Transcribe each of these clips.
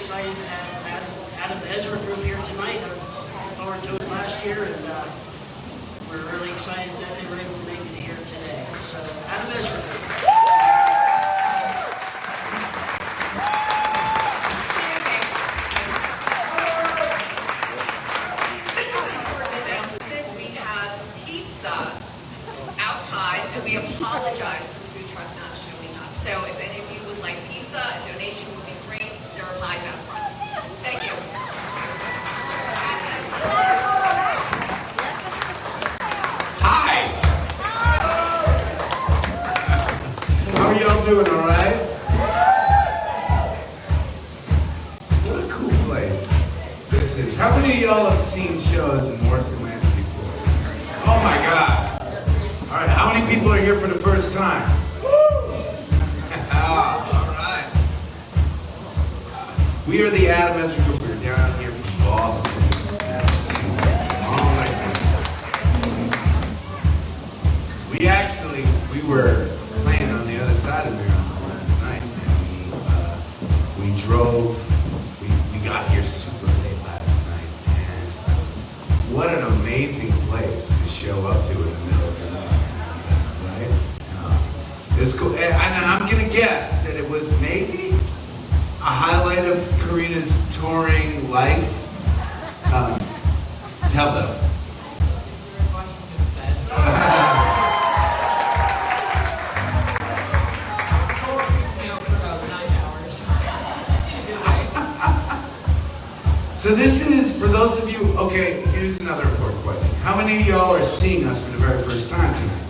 excited to have Adam Ezra group here tonight. I was looking forward to it last year, and we're really excited that they were able to make it here today. So, Adam Ezra group. Outside, and we apologize for the food truck not showing up. So if any of you would like pizza, a donation would be great. There are pies out front. Thank you. Hi! How are y'all doing, all right? What a cool place this is. How many of y'all have seen shows in Morrison Land before? Oh my gosh. All right, how many people are here for the first time? All right. We are the Adam Ezra Group. We're down here from Boston, Massachusetts. We were playing on the other side of Maryland last night, and we drove. We got here super late last night, and what an amazing place to show up to in the middle of the night. It's cool, and I'm gonna guess that it was maybe a highlight of Karina's touring life. Tell them. So this is, for those of you, okay, here's another important question. How many of y'all are seeing us for the very first time tonight?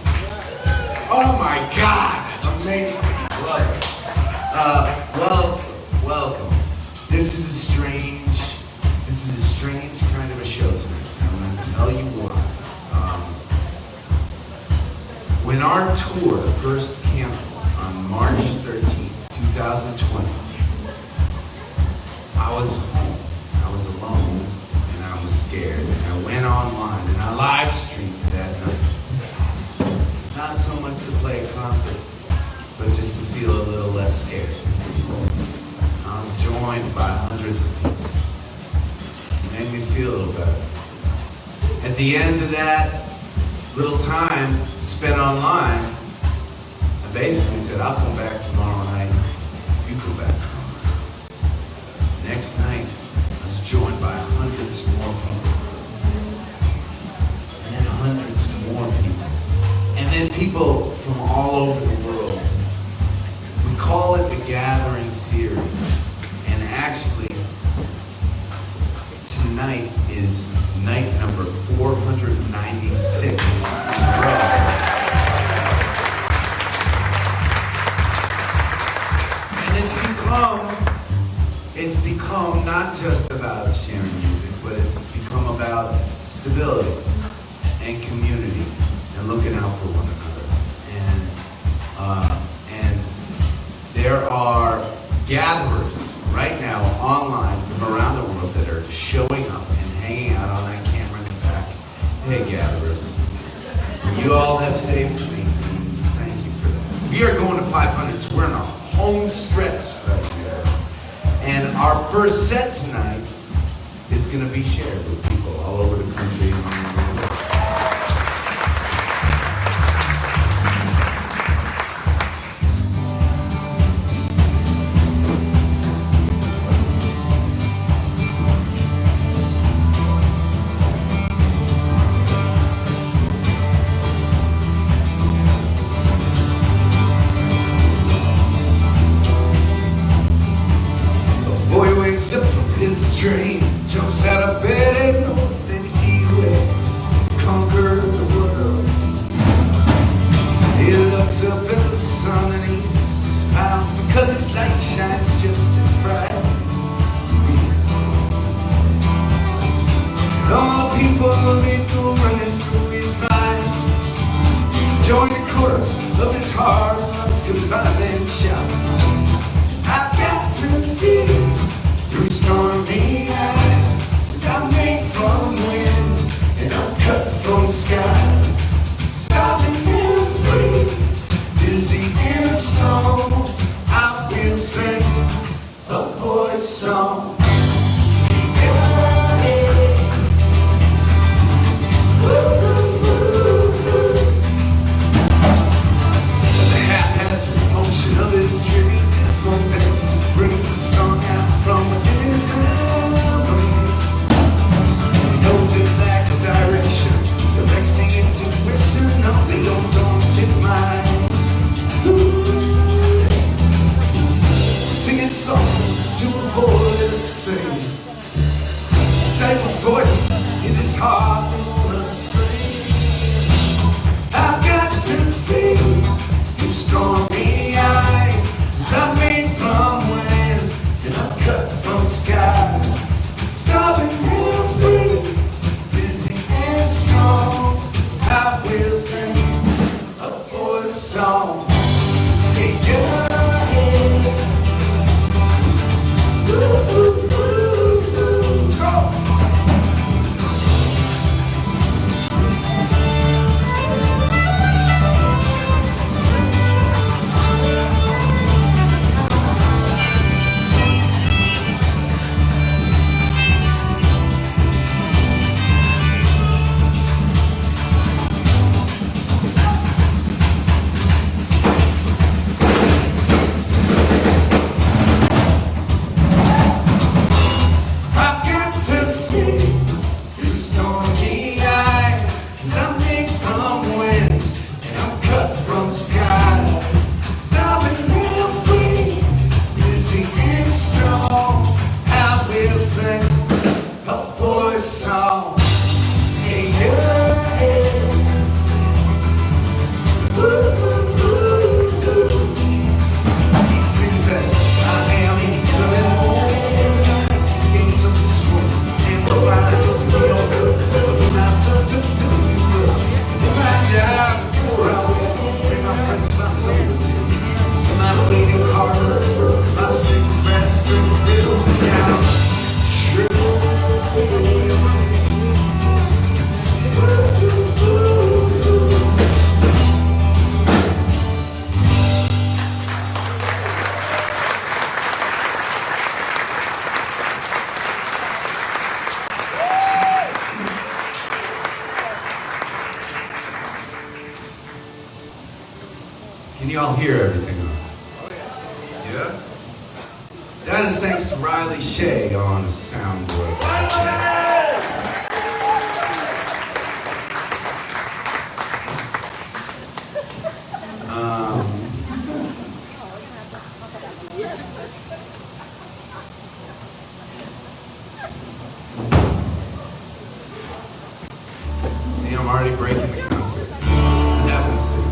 Oh my God, amazing, love it. Welcome. This is a strange kind of a show tonight. I'm going to tell you why. When our tour first canceled on March 13th, 2020, I was home, I was alone, and I was scared. And I went online and I live streamed that night. Not so much to play a concert, but just to feel a little less scared. I was joined by hundreds of people. It made me feel a little better. At the end of that little time spent online, I basically said, I'll come back tomorrow night if you come back tomorrow night. Next night, I was joined by hundreds more people. And then hundreds more people. And then people from all over the world. We call it the Gathering Series. And actually, tonight is night number 496 in a row. And it's become not just about sharing music, but it's become about stability and community. And looking out for one another. And there are gatherers right now online from around the world that are showing up and hanging out on that camera in the back. Hey gatherers, you all have saved me. Thank you for that. We are going to 500, so we're in a home stretch right here. And our first set tonight is going to be shared with people all over the country and around the world. Up from his dream, jumps out of bed and knows that he will conquer the world. He looks up at the sun and he smiles because his light shines just as bright. And all the people they go running through his mind. Join the chorus of his heart, hearts combined and shout. I've got to see through stormy eyes, 'cause I'm made from wind and I'm cut from skies. Stopping and free, dizzy and strong, I will sing a voice. boy's song. The haphazard motion of his dream is one that brings the song out from within his memory. He knows it like a direction, directs the intuition of the undaunted minds. Singing song to avoid the same. Stifles voice in his heart and wanna scream. I've got to see through stormy eyes, 'cause I'm made from wind and I'm cut from skies. Starving real free, dizzy and strong. I will sing a boy's song. Hey, girl. Can you all hear everything? Yeah? That is thanks to Riley Shea on soundboard. See, I'm already breaking the concert. It happens to me.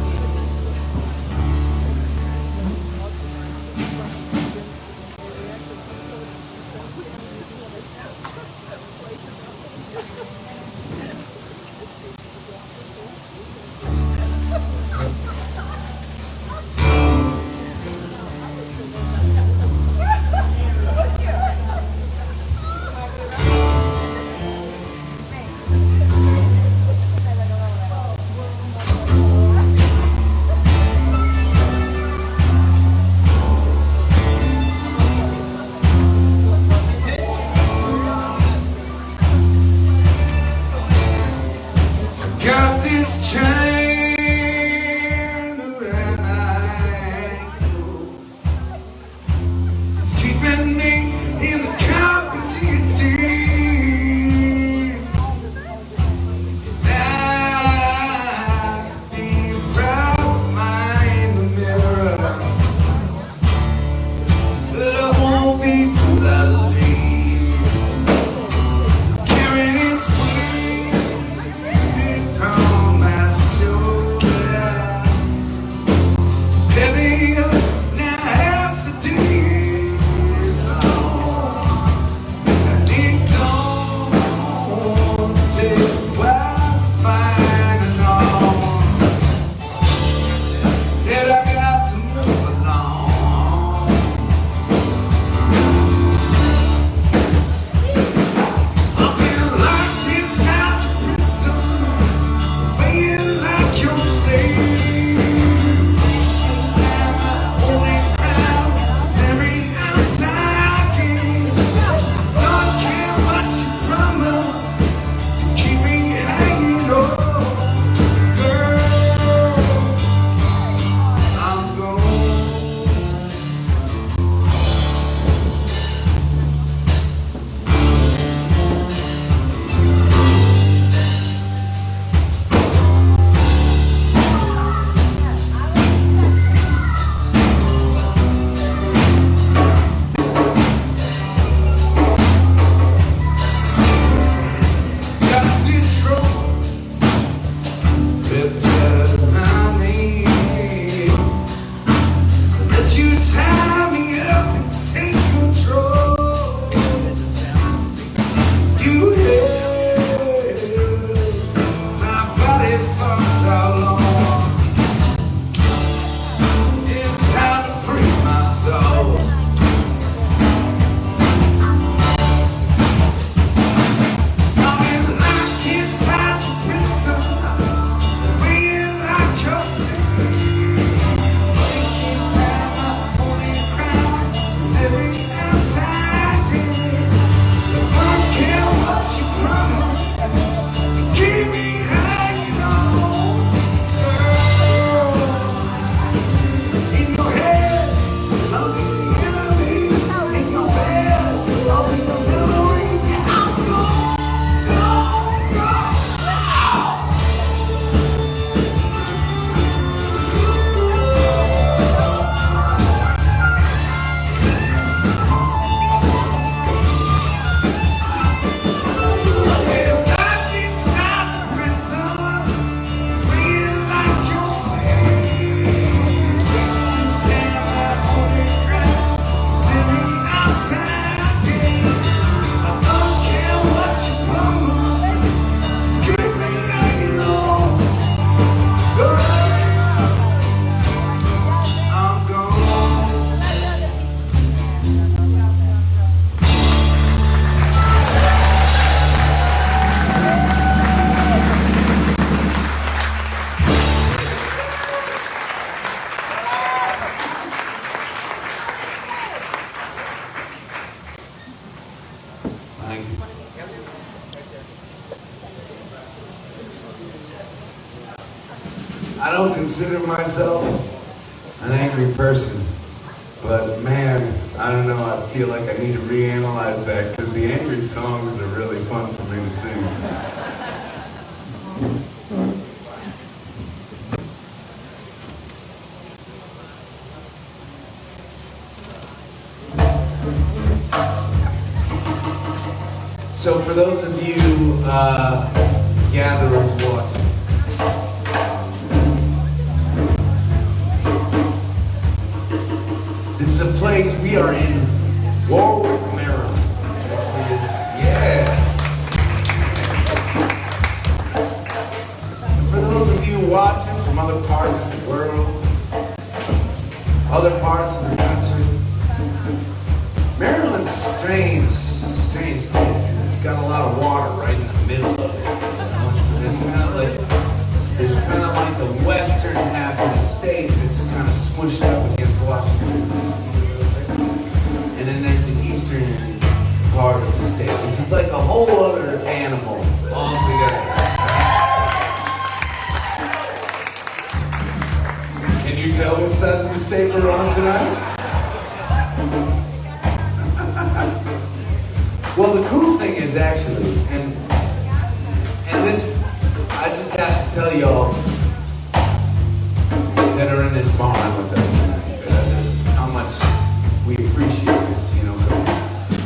Thank you. I don't consider myself an angry person, but man, I don't know, I feel like I need to reanalyze that because the angry songs are really fun for me to sing. So for those of you gatherers watching, this is a place we are in Warwick, Maryland. Yeah. For those of you watching from other parts of the world, other parts of the country, Maryland's strange state because it's got a lot of water right in the middle of it. And so there's kind of like the western half of the state that's kind of smushed up against Washington D.C. And then there's the eastern part of the state, which is like a whole other animal altogether. Can you tell which side of the state we're on tonight? Well, the cool thing is actually, and this, I just have to tell y'all that are in this barn with us tonight, just how much we appreciate this, you know.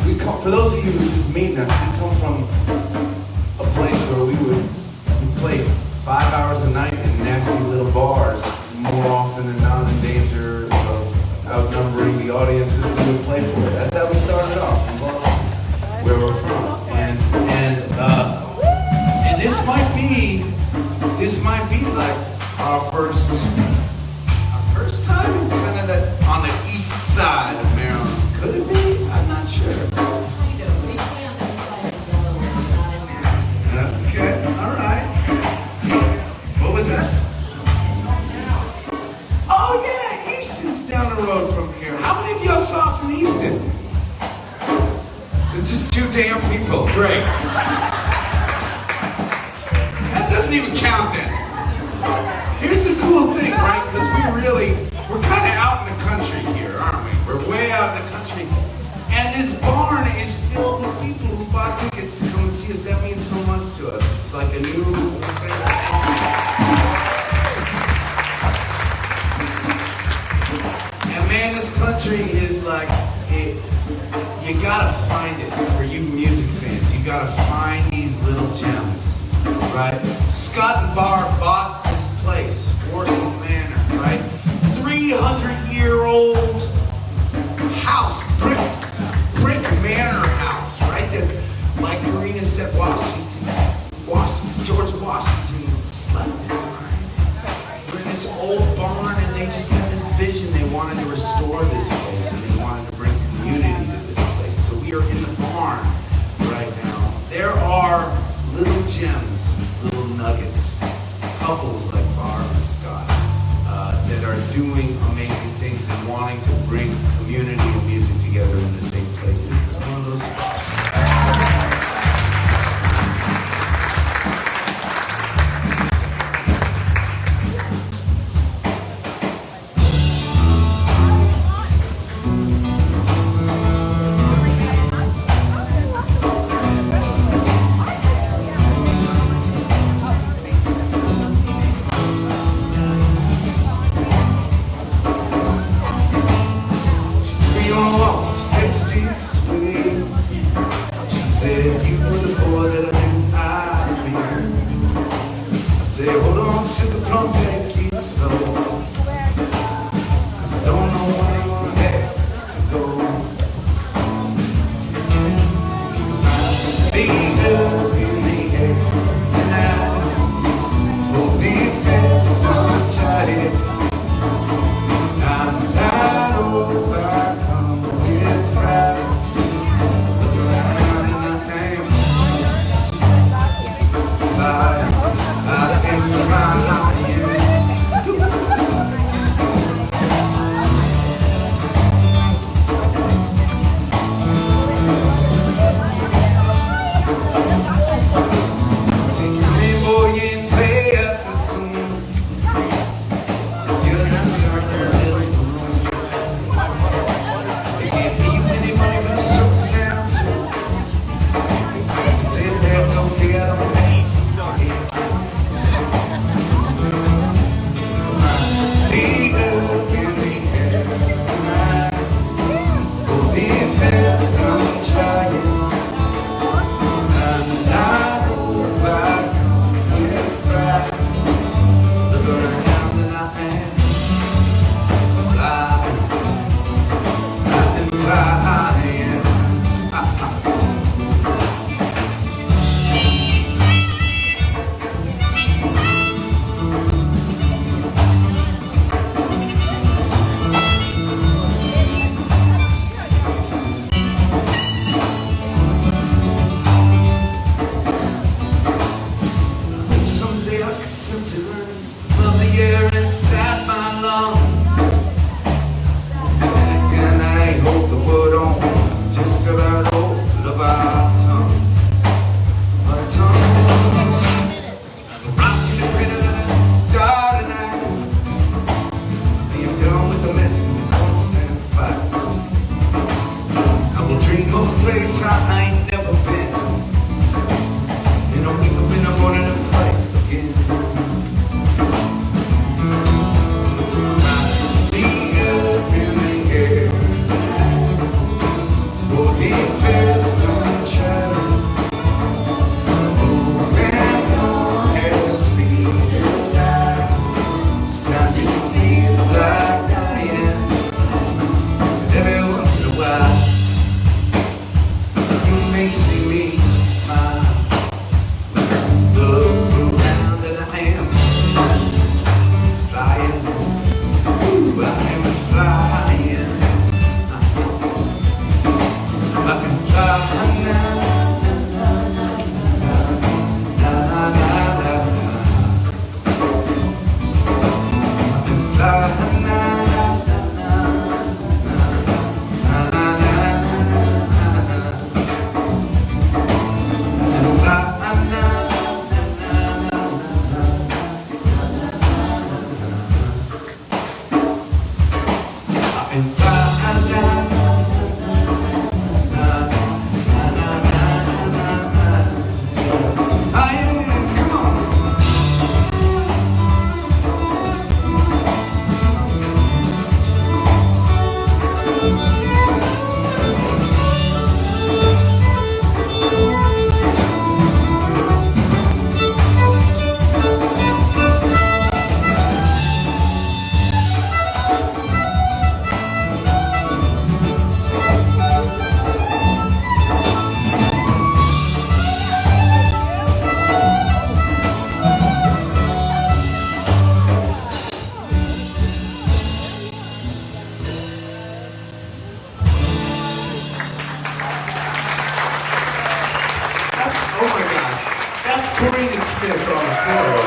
We come, for those of you who just meeting us, we come from a place where we play 5 hours a night in nasty little bars, more often than not in danger of outnumbering the audiences we would play for. That's how we started off in Boston, where we're from, and this might be like our first time kind of on the east side of Maryland. Could it be? I'm not sure. Kind of. We play on this side of Delaware, not in Maryland. Okay, all right. What was that? Oh yeah, Easton's down the road from here. How many of y'all saw us in Easton? It's just 2 damn people. Great. That doesn't even count then. Here's the cool thing, right? Because we're kind of out in the country here, aren't we? We're way out in the country. And this barn is filled with people who bought tickets to come and see us. That means so much to us. It's like a new thing. And man, this country is like, you gotta find it for you music fans. You gotta find these little gems, right? Scott and Barb bought this place, Warsaw Manor, right? 300-year-old house, brick manor house, right? That, like Karina said, George Washington slept in, right? We're in this old barn, and they just had this vision. They wanted to restore this place, and they wanted to bring community to this place. So we are in the barn right now. There are little gems, little nuggets, couples like Barb and Scott that are doing amazing things and wanting to bring community and music together in the same place. This is one of those spots. I can find out you. time I ain't never been. And I wake up in the morning to fight again. Be up in the air. Walking fast on the track. Moving on at the speed of light. It's time to feel like dying. Every once in a while, you may see me smile. Look around and I am flying. Ooh, I am flying. I can fly now. Oh my God, that's Corina Smith on the floor.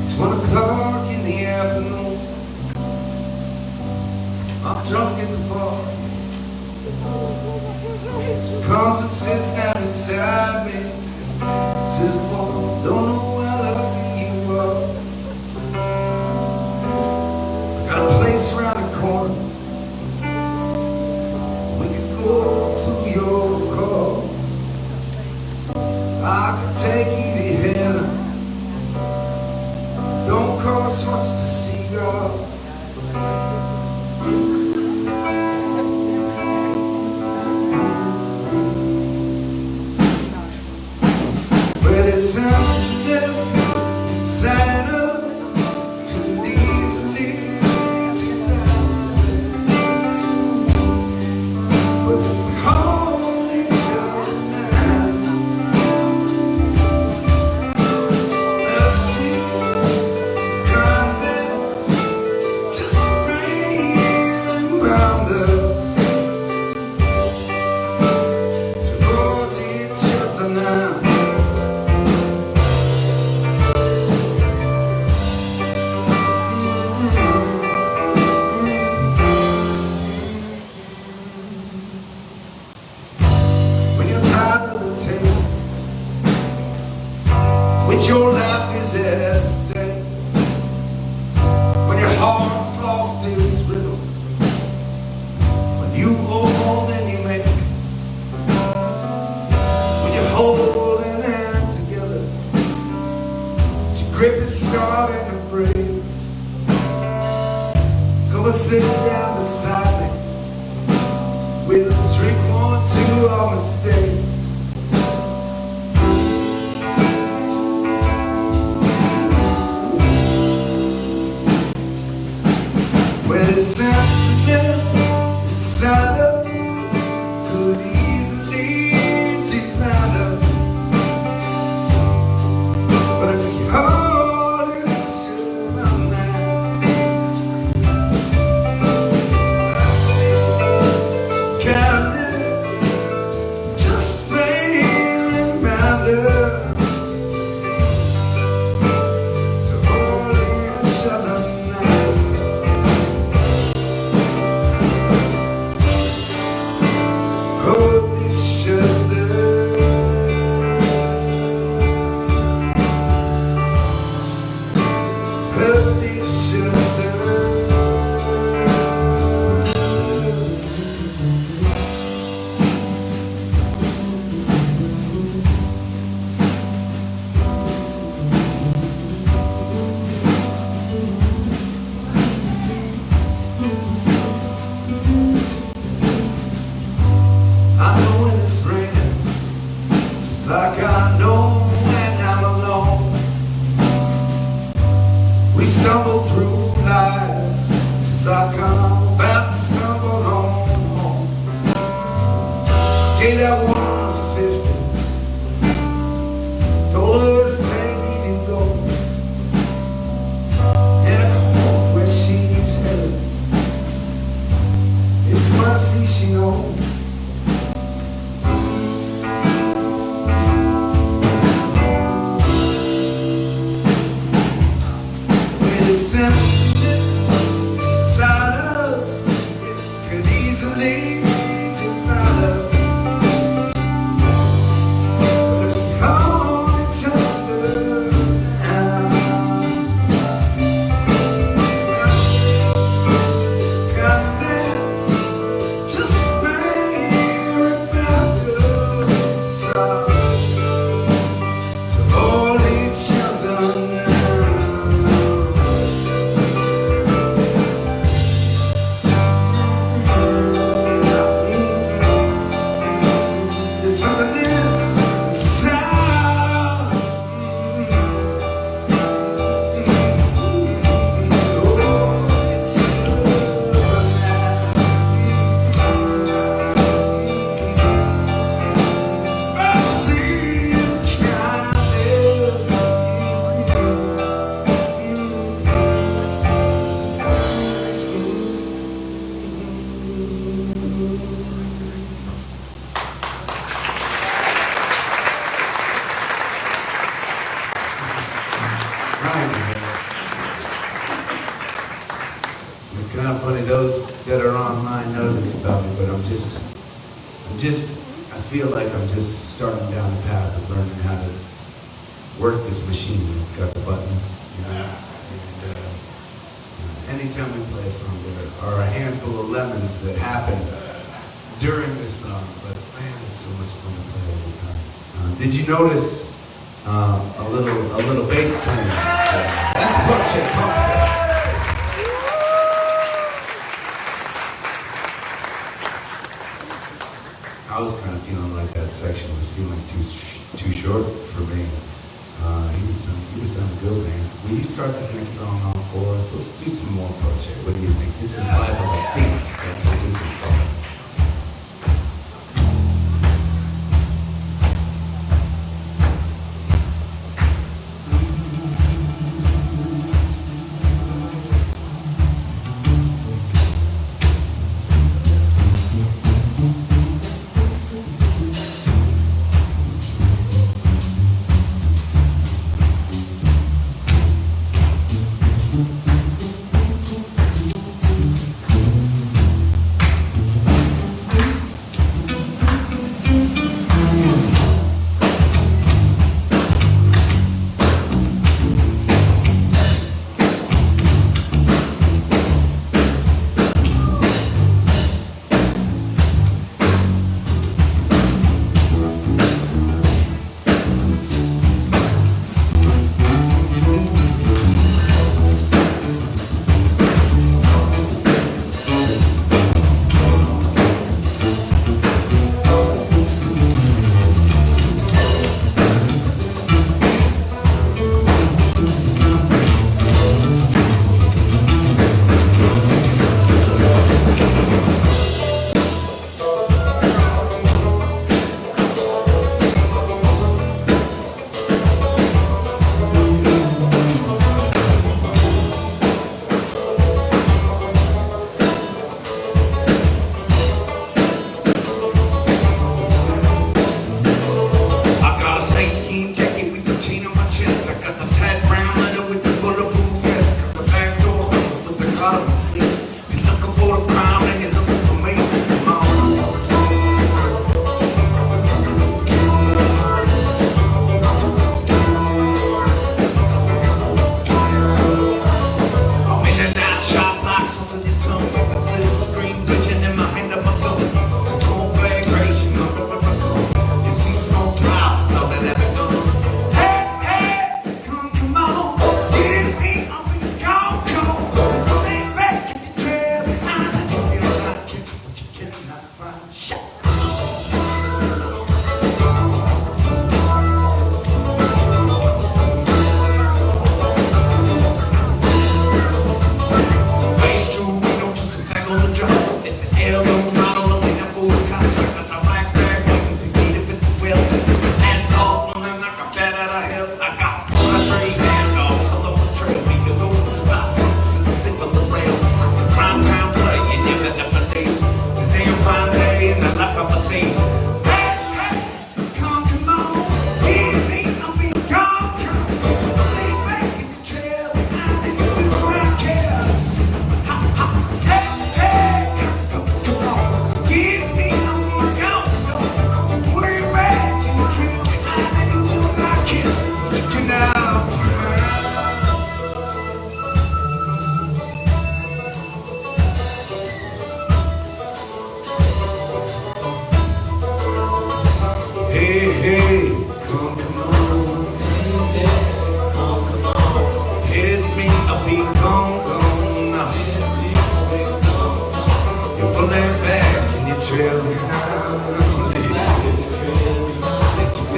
It's 1 o'clock in the afternoon. I'm drunk at the bar. She comes and sits down beside me. Says, boy, don't know how lucky you are. I got a place around the corner. We could go to your car. I could take you to heaven. Don't cost much to see God. But it's something that inside of could easily be done. But if we hold each other now, let's see. when your life is at stake, when your heart's lost its rhythm, when you hold more than you make, when you're holding hands together, but your grip is starting to break. Come and sit down beside me. We'll drink one, two, our mistakes. When it's emptiness inside us could easily define us, but if we hold it shut on now, I see kindness just may remind us to hold each other now. Hold each other. Hold each other. I know when it's raining, just like I know when I'm alone. We stumble through lives, just like I'm about to stumble home. Gave that woman a 50, told her to take it and go, and I hope where she's headed, it's mercy she knows. It's inside us, it could easily divide us, but if we hold each other now, kindness just may remind us to hold each other now. There's something inside us. Oh, it's I see kindness. Right. It's kind of funny, those that are online know this about me, but I feel like I'm just starting down the path of learning how to work this machine. It's got the buttons, you know, and anytime we play a song, there are a handful of lemons that happen during the song, but man, it's so much fun to play every time. Did you notice a little bass playing? That's Punch It Pump Set. I was kind of feeling like that section was feeling too short for me. He was sounding good, man. Will you start this next song off for us? Let's do some more Punch It. What do you think? This is Life of a Thief. That's what this is called.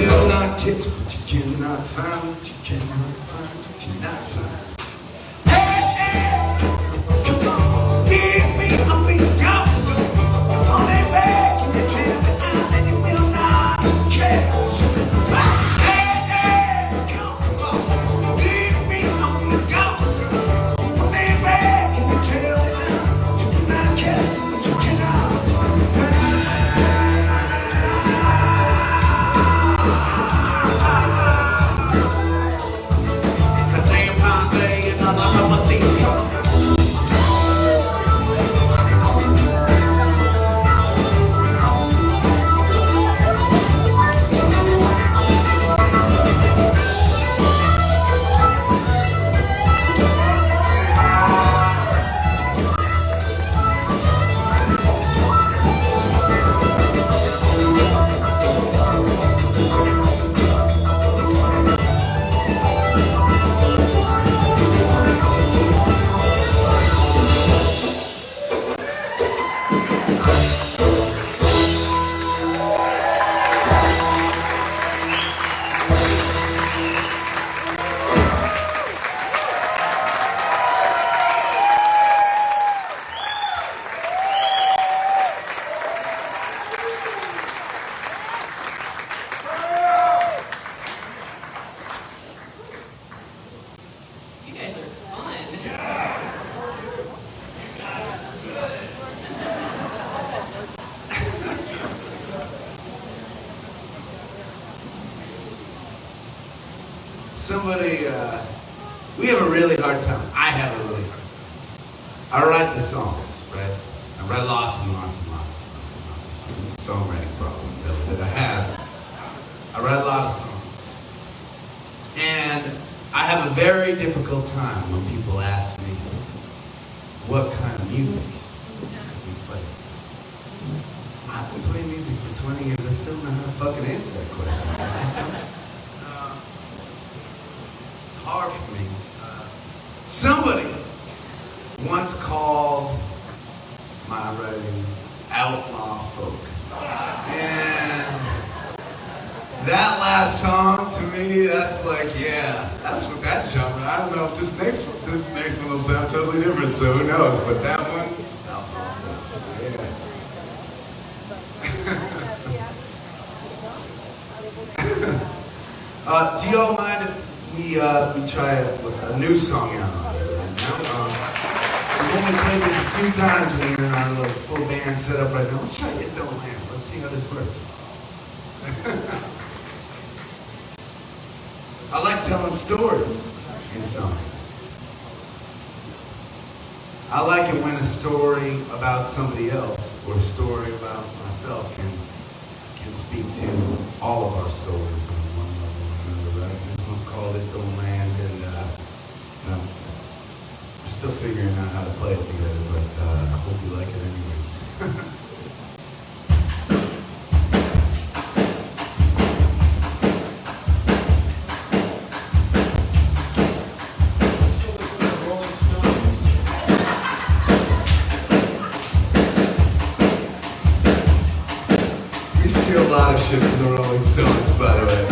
will not get what you cannot find, what you cannot find, you cannot find. Hey, hey, come on, give me a beat, come on, back, and you tell me and you will not catch. Hey, hey, come on, give me a beat, come on, back, and you tell me you will not catch, but you cannot find. It's a damn fine day, and I love how I think. You guys are fun. Somebody, we have a really hard time. I have a really hard time. I write the songs, right? I write lots and lots and lots and lots and lots of songs. It's a songwriting problem that I have. I write a lot of songs. And I have a very difficult time when people ask me what kind of music we play. I've been playing music for 20 years. I still don't know how to fucking answer that question. I just don't. It's hard for me. Somebody once called my writing outlaw folk. And that last song, to me, that's like, yeah, that's what that genre. I don't know if this next one will sound totally different, so who knows? But that one, yeah. Do y'all mind if we try a new song out on it right now? We've only played this a few times when we're in our little full band setup right now. Let's try It Don't Land. Let's see how this works. I like telling stories in songs. I like it when a story about somebody else or a story about myself can speak to all of our stories on one level or another, right? This one's called It Don't Land, and we're still figuring out how to play it together, but I hope you like it anyways. We steal a lot of shit from the Rolling Stones, by the way.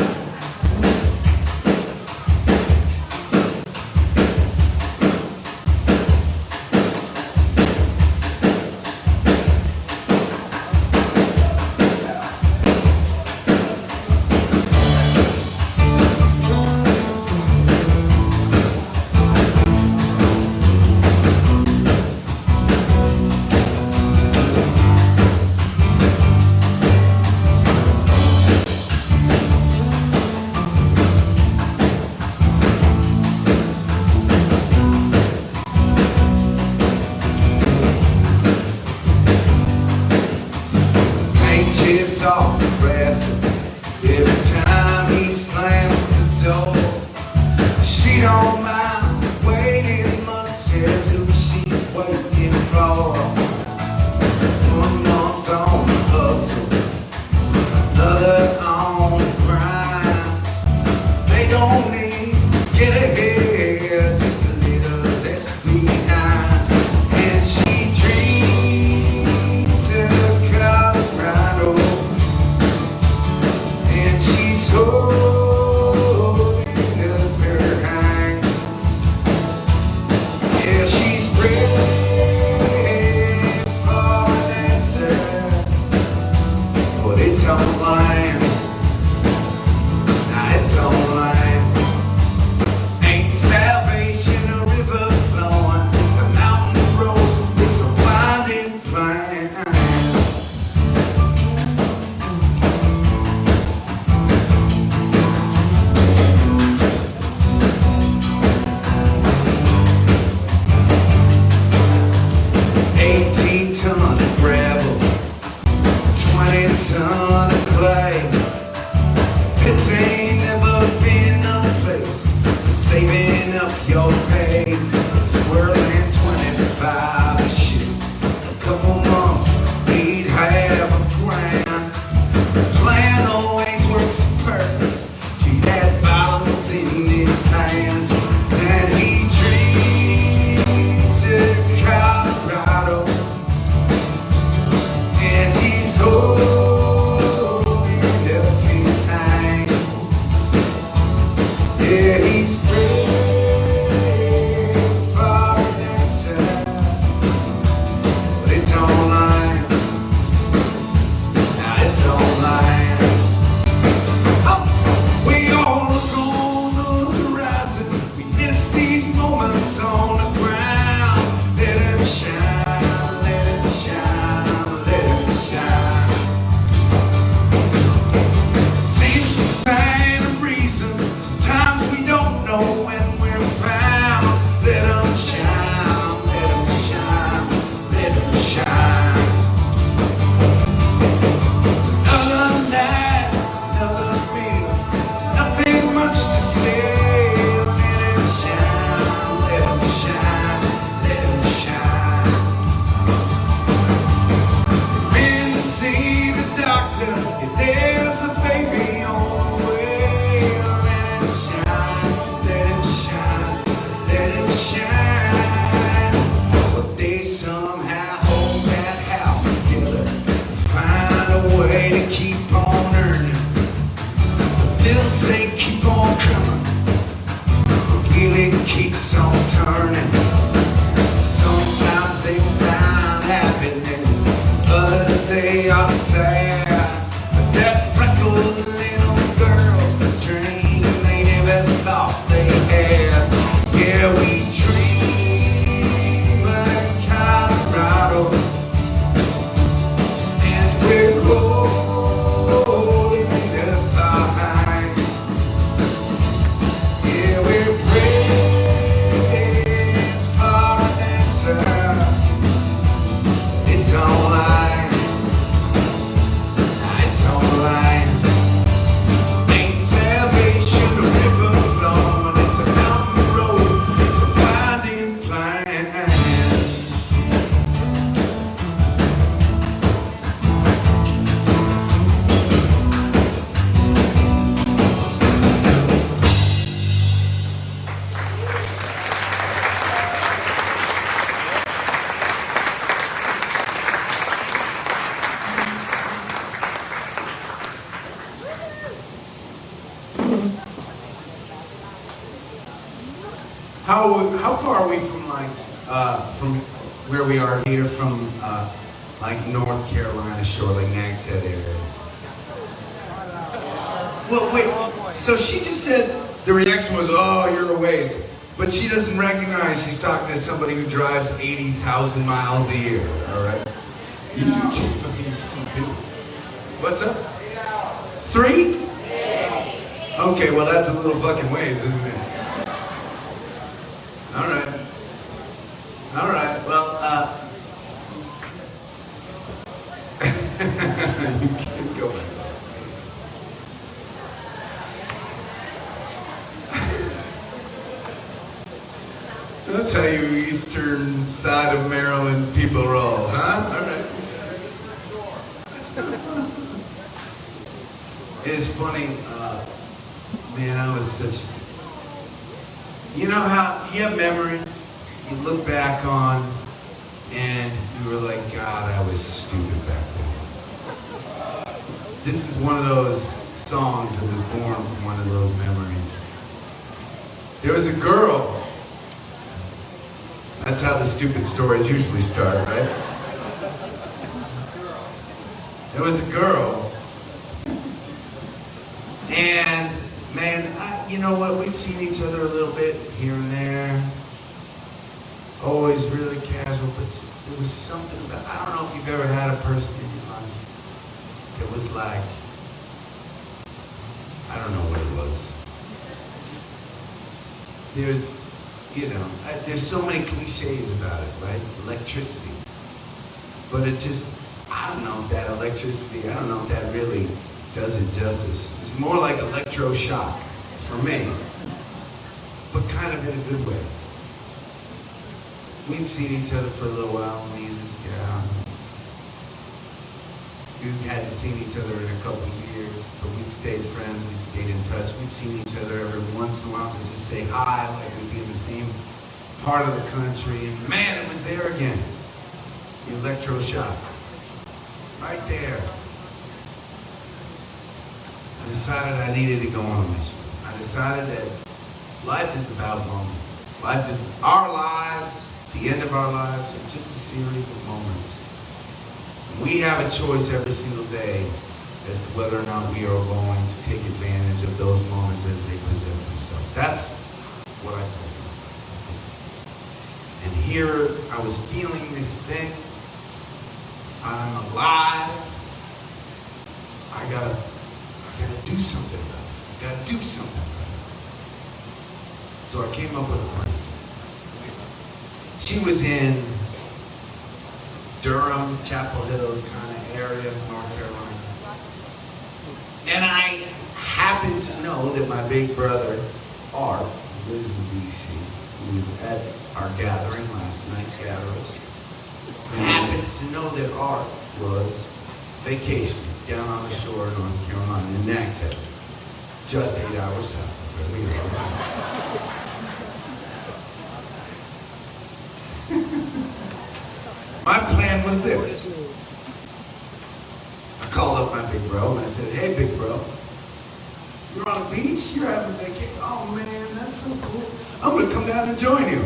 Yeah, he's brave for an answer, but it don't lie. Now it don't lie. Oh, we all look on the horizon. We miss these moments on the ground. Let him shine, let him shine, let him shine. Seems to stand a reason. Sometimes we don't know when we're found. Let him shine, let him shine, let him shine. Another night, another meal. Nothing much to say. Let him shine, let him shine, let him shine. Been to see the doctor. If there's a baby on the way, let him shine, let him shine, let him shine. But they somehow hold that house together, find a way to keep on earning. They'll say keep on coming, it keeps on turning. Sometimes they find happiness, others they are sad. But that freckled little girl's the dream they never thought they had. Yeah, we dream in Colorado, and we're holding it behind. Yeah, we're praying for an answer. It don't lie. It don't lie. Ain't salvation a river flowing? It's a mountain road. It's a winding climb. How far are we from from where we are here, from like North Carolina shore, like Nags Head area? Well, wait. So she just said the reaction was, "Oh, you're a ways," but she doesn't recognize she's talking to somebody who drives 80,000 miles a year. All right. You do too. What's up? 3? Okay, well that's a little fucking ways, isn't it? All right. All right. Well, you can go back. That's how you eastern side of Maryland people roll, huh? All right. It's funny, man, I was such... You know how you have memories you look back on and you were like, God, I was stupid back then. This is one of those songs that was born from one of those memories. There was a girl. That's how the stupid stories usually start, right? There was a girl. And man, you know what? We'd seen each other a little bit here and there. Always really casual, but there was something about, I don't know if you've ever had a person in your life that was like, I don't know what it was. There's, you know, there's so many cliches about it, right? Electricity. But it just, I don't know if that electricity, I don't know if that really does it justice. It's more like electroshock for me, but kind of in a good way. We'd seen each other for a little while, me and this gal. We hadn't seen each other in a couple of years, but we'd stayed friends, we'd stayed in touch. We'd seen each other every once in a while to just say hi, like we'd be in the same part of the country. And man, it was there again. The electroshock. Right there. I decided I needed to go on a mission. I decided that life is about moments. Life is our lives, the end of our lives, and just a series of moments. We have a choice every single day as to whether or not we are going to take advantage of those moments as they present themselves. That's what I told myself. And here I was feeling this thing. I'm alive. I gotta do something about it. I gotta do something about it. So I came up with a plan. She was in Durham, Chapel Hill kind of area, North Carolina. And I happened to know that my big brother, Art, who lives in D.C., who was at our gathering, last night's gathering, happened to know that Art was vacationing down on the shore of North Carolina in Nags Head, just 8 hours south of where we are. My plan was this. I called up my big bro and I said, hey, big bro, you're on a beach, you're having a vacation. Oh man, that's so cool. I'm gonna come down and join you.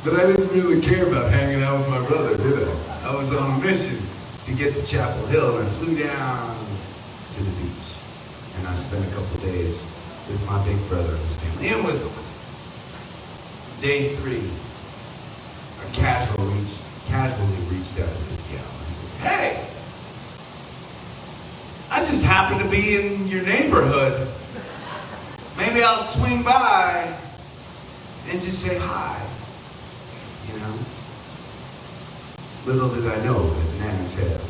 But I didn't really care about hanging out with my brother, did I? I was on a mission to get to Chapel Hill, and I flew down to the beach. And I spent a couple of days with my big brother and his family. And it was day 3. I casually reached out to this gal. I said, hey, I just happen to be in your neighborhood. Maybe I'll swing by and just say hi. You know? Little did I know that Nags Head,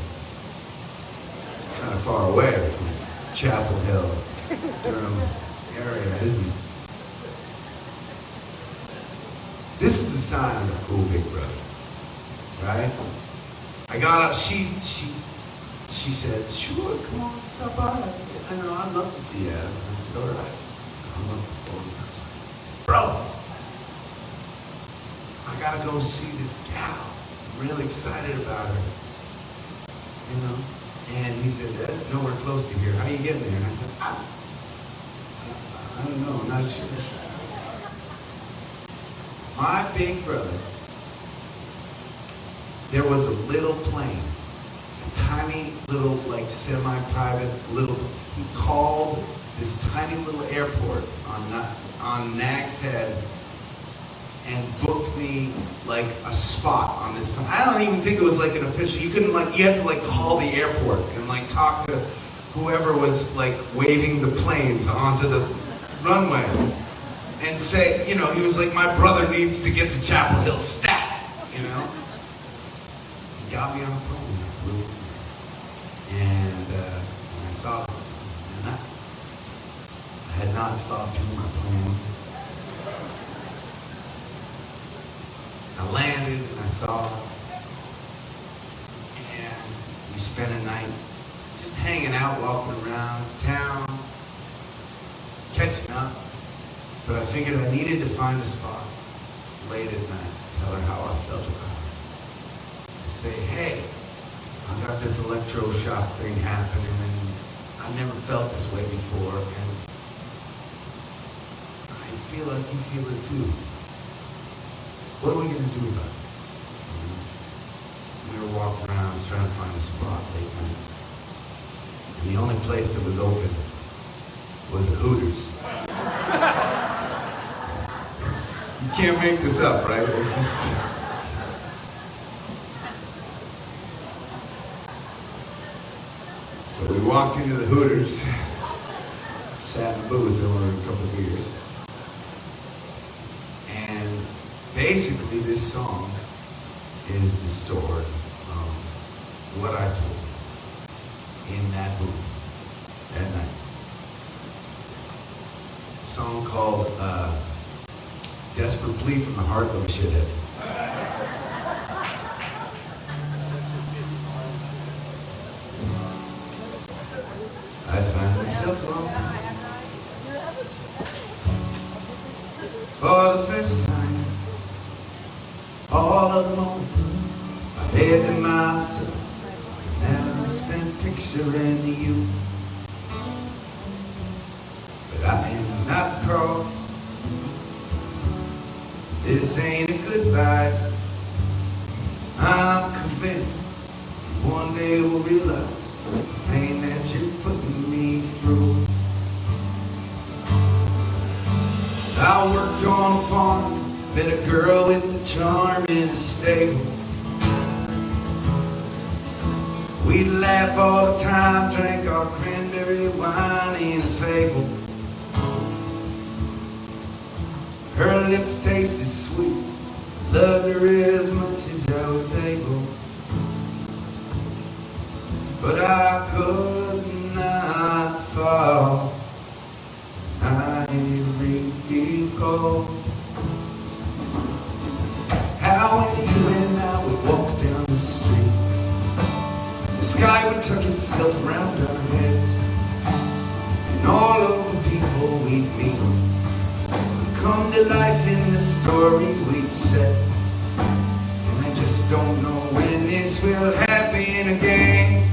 it's kind of far away from Chapel Hill, Durham area, isn't it? This is the sign of a cool big brother, right? I got up, she said, sure, come on, stop by. I know, I'd love to see you. I said, all right. I'm on the phone. I was like, bro, I gotta go see this gal. I'm really excited about her. You know? And he said, that's nowhere close to here. How are you getting there? And I said, I don't know, I'm not sure. My big brother, there was a little plane, a tiny little, like semi-private little, he called this tiny little airport on Nags Head and booked me like a spot on this plane. I don't even think it was like an official, you couldn't like, you had to like call the airport and like talk to whoever was like waving the planes onto the runway. And say, you know, he was like, my brother needs to get to Chapel Hill stat, you know? He got me on the plane, I flew. And I saw this, and I had not thought through my plan. I landed and I saw her. And we spent a night just hanging out, walking around town, catching up. But I figured I needed to find a spot late at night to tell her how I felt about her. To say, hey, I got this electroshock thing happening and I never felt this way before and I feel like you feel it too. What are we going to do about this? We were walking around, I was trying to find a spot late night. And the only place that was open was the Hooters. You can't make this up, right? It's just... So we walked into the Hooters, sat in the booth over a couple of beers, and basically this song is the story of what I told in that booth that night. It's a song called Desperate Plea from the Heart of a Shithead. I find myself lost for the first time. All of the moments I paid to myself, never spent picturing you. But I am not cross. This ain't a goodbye. I'm convinced one day we'll realize the pain that you're putting me through. I worked on a farm, met a girl with a charm in a stable. We'd laugh all the time, drank our cranberry wine in a fable. Her lips tasted sweet, loved her as much as I was able. But I could not fall. I recall how when you and I would walk down the street, the sky would tuck itself around our heads, and all of the people we'd meet would come to life in the story we'd set. And I just don't know when this will happen again.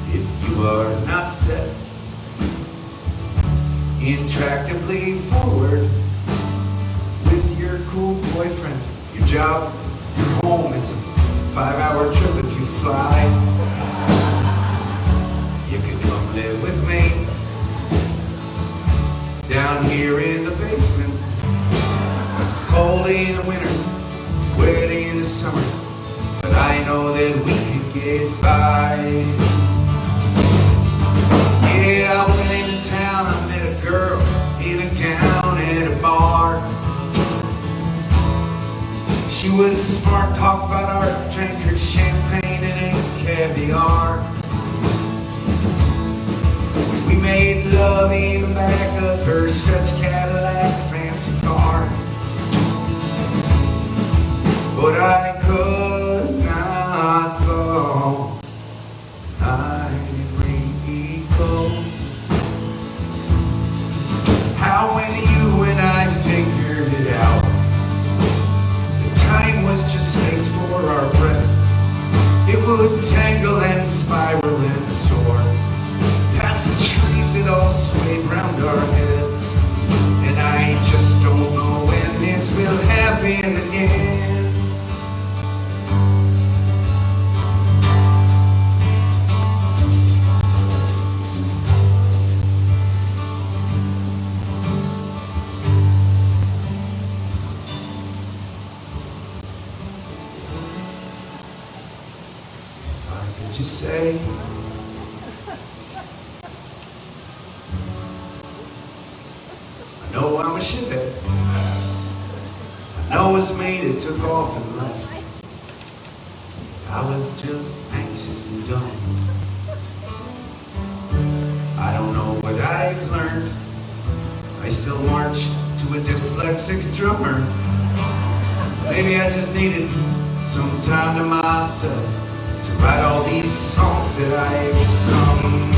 If you are not set intractably forward with your cool boyfriend, your job, your home, it's a 5-hour trip if you fly. You can come live with me down here in the basement. It's cold in the winter, wet in the summer, but I know that we can get by. Yeah, I went into town, I met a girl in a gown at a bar. She was smart, talked about art, drank her champagne and ate caviar. We made love in the back of her stretch Cadillac fancy car. But I could not fall. I recall how when you and I figured it out, the time was just space for our breath. It would tangle and spiral and soar past the trees that all swayed round our heads. And I just don't know when this will happen again. Could you say I know I'm a shithead, I know it's me that took off and left. I was just anxious and dumb. I don't know what I've learned. I still march to a dyslexic drummer. Maybe I just needed some time to myself to write all these songs that I've sung.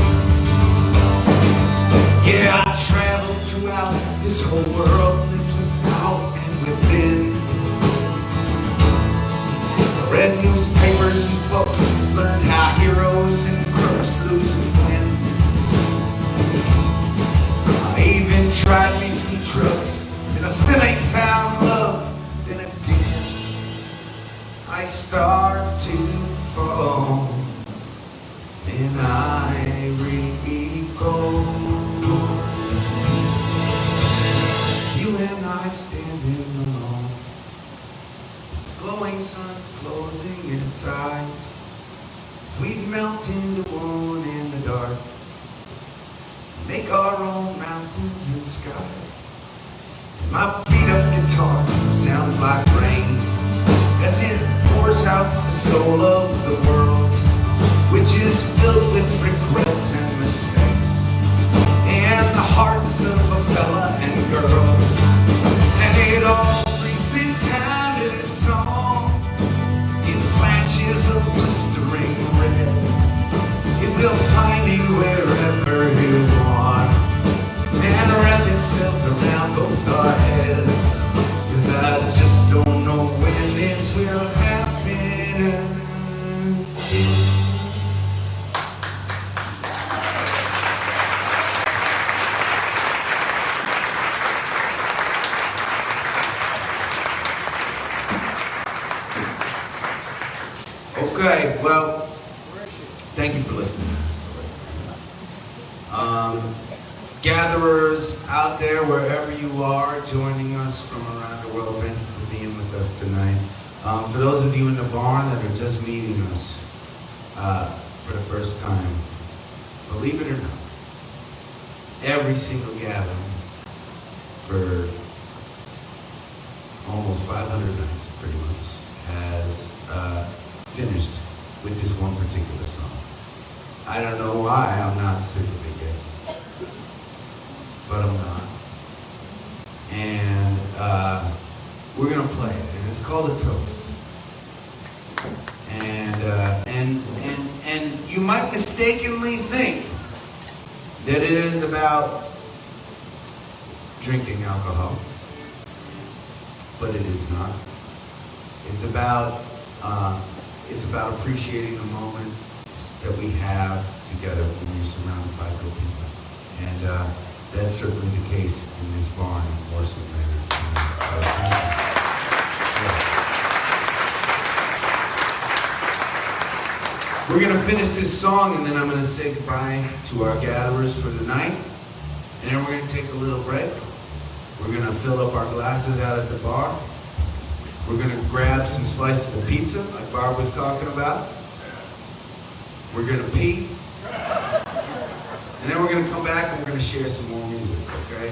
Yeah, I traveled throughout this whole world, lived without and within. I read newspapers and books, learned how heroes and crooks lose and win. I even tried me some drugs, and I still ain't found love. Then again, I start to fall, and I recall you and I standing alone, glowing sun closing its eyes, as we melt into one in the dark, make our own mountains and skies. And my beat up guitar sounds like rain as it pours out the soul of the world, which is filled with regrets and mistakes, and the hearts of a fella and girl. And it all brings in time to this song, in flashes of blistering red. It will find you wherever you are, and wrap itself around both our heads. 'Cause I just don't know when this will happen. Okay, well, thank you for listening to that story. Gatherers out there, wherever you are, joining us from around the world, thank you for being with us tonight. For those of you in the barn that are just meeting us for the first time, believe it or not, every single gathering for almost 500 nights, pretty much, has finished with this one particular song. I don't know why I'm not sick of it yet, but I'm not. And we're gonna play it, and it's called a toast. And you might mistakenly think that it is about drinking alcohol, but it is not. It's about appreciating the moments that we have together when you're surrounded by good people, and that's certainly the case in this barn in Warwick, Manor. We're going to finish this song, and then I'm going to say goodbye to our gatherers for the night. And then we're going to take a little break. We're going to fill up our glasses out at the bar. We're going to grab some slices of pizza, like Barb was talking about. We're going to pee. And then we're going to come back and we're going to share some more music, okay?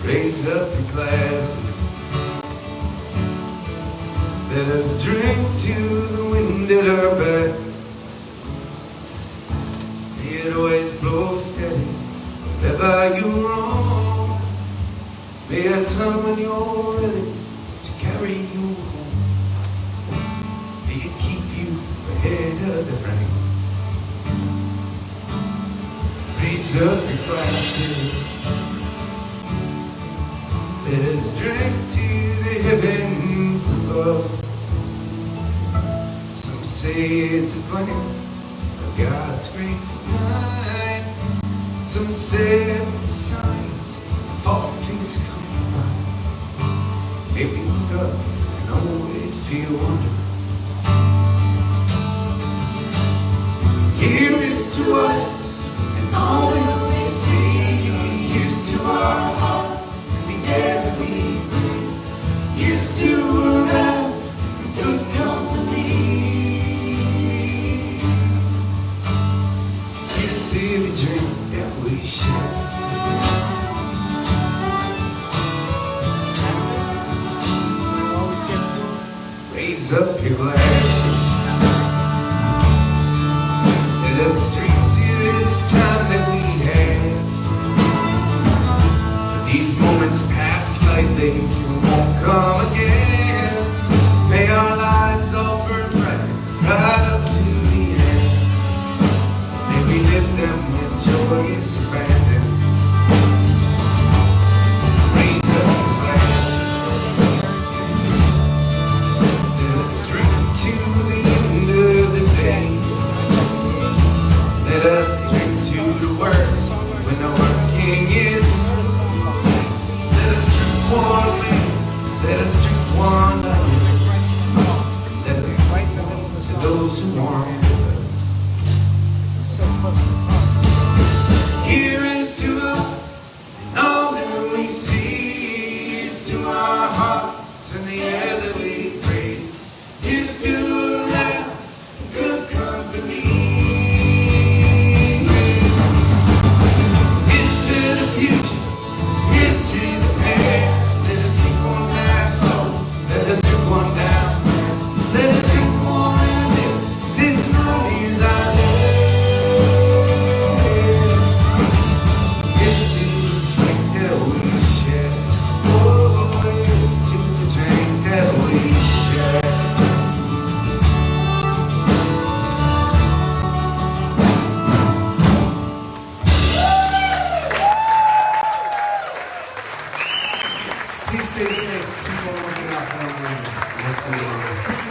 Raise up your glasses. Let us drink to the wind at our back. May it always blow steady wherever you roam. May it come when you're ready to carry you home. May it keep you ahead of the rain. Raise up your glasses. Let us drink to the heavens above. Some say it's a glance of God's great design. Some say it's the signs of all things coming by. Maybe look up and always feel wonder. Here is to us, and all that we see. Here's to our hearts, yeah, we breathe. Here's to love and good company. Here's to the drink that we share. Raise up your glasses. Let us drink to this time that we had. These moments pass like they won't come again. May our lives all burn bright, right up to the end. May we live them with joyous abandon. Raise up the glasses. Let us drink to the end of the day. Let us drink to the work when the working is. Let us drink one night. Let us fight to those who want us. Here is to us, and all that we see is to our hearts and the air that we breathe. Here's to love, good company. Here's to the future. Here's to the past. Let us drink one last song. Let us drink one down fast. Let us drink one as if this night is our last. Here's to the drink that we share. Oh, here's to the drink that we share. Please stay safe. People are looking out for one another. Bless you, Lord.